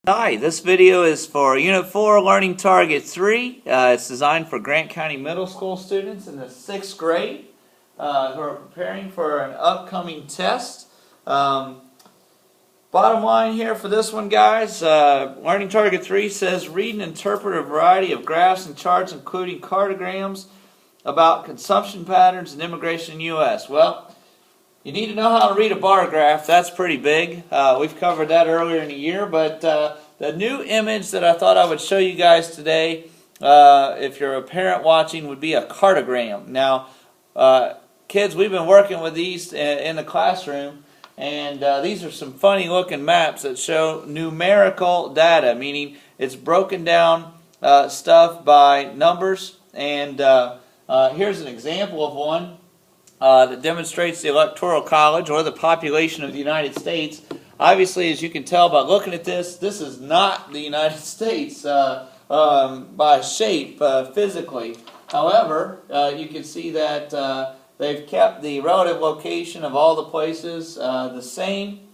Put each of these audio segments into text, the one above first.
Hi, this video is for Unit 4 Learning Target 3. It's designed for Grant County Middle School students in the 6th grade who are preparing for an upcoming test. Bottom line here for this one, guys, Learning Target 3 says read and interpret a variety of graphs and charts including cartograms about consumption patterns and immigration in the U.S. Well, you need to know how to read a bar graph. That's pretty big. We've covered that earlier in the year, but the new image that I thought I would show you guys today, if you're a parent watching, would be a cartogram. Now, kids, we've been working with these in the classroom, and these are some funny looking maps that show numerical data, meaning it's broken down stuff by numbers. And here's an example of one that demonstrates the Electoral College or the population of the United States. Obviously, as you can tell by looking at this is not the United States by shape physically. However, you can see that they've kept the relative location of all the places the same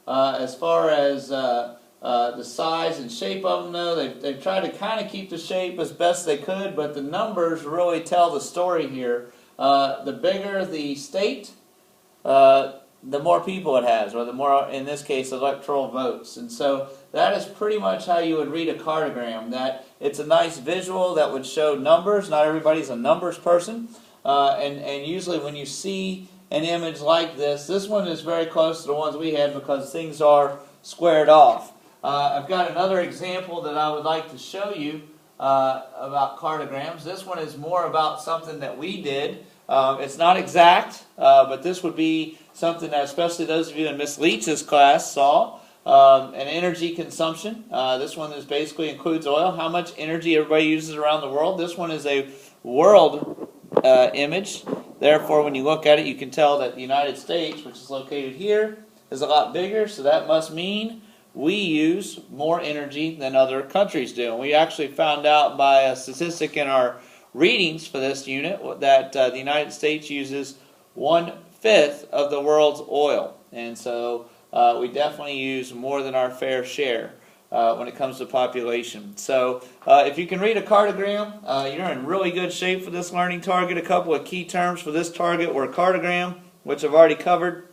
as far as the size and shape of them. Though they've tried to kind of keep the shape as best they could, but the numbers really tell the story here. The bigger the state, the more people it has, or the more, in this case, electoral votes. And so that is pretty much how you would read a cartogram. That it's a nice visual that would show numbers. Not everybody's a numbers person. And usually when you see an image like this one is very close to the ones we had because things are squared off. I've got another example that I would like to show you about cartograms. This one is more about something that we did. It's not exact, but this would be something that especially those of you in Miss Leach's class saw. An energy consumption. This one is basically includes oil. How much energy everybody uses around the world. This one is a world image. Therefore, when you look at it, you can tell that the United States, which is located here, is a lot bigger. So that must mean we use more energy than other countries do. And we actually found out by a statistic in our readings for this unit that the United States uses 1/5 of the world's oil. And so we definitely use more than our fair share when it comes to population. So if you can read a cartogram, you're in really good shape for this learning target. A couple of key terms for this target were cartogram, which I've already covered.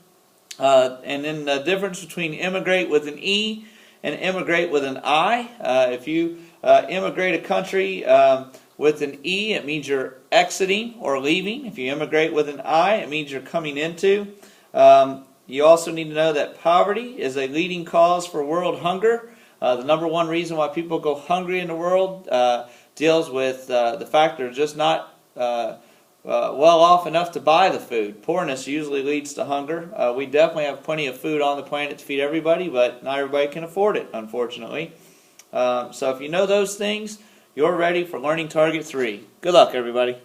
And then the difference between immigrate with an E and immigrate with an I. If you immigrate a country with an E, it means you're exiting or leaving. If you immigrate with an I, it means you're coming into. You also need to know that poverty is a leading cause for world hunger. The number one reason why people go hungry in the world deals with the fact they're just not well off enough to buy the food. Poorness usually leads to hunger. We definitely have plenty of food on the planet to feed everybody, but not everybody can afford it, unfortunately. So if you know those things, you're ready for Learning Target 3. Good luck, everybody.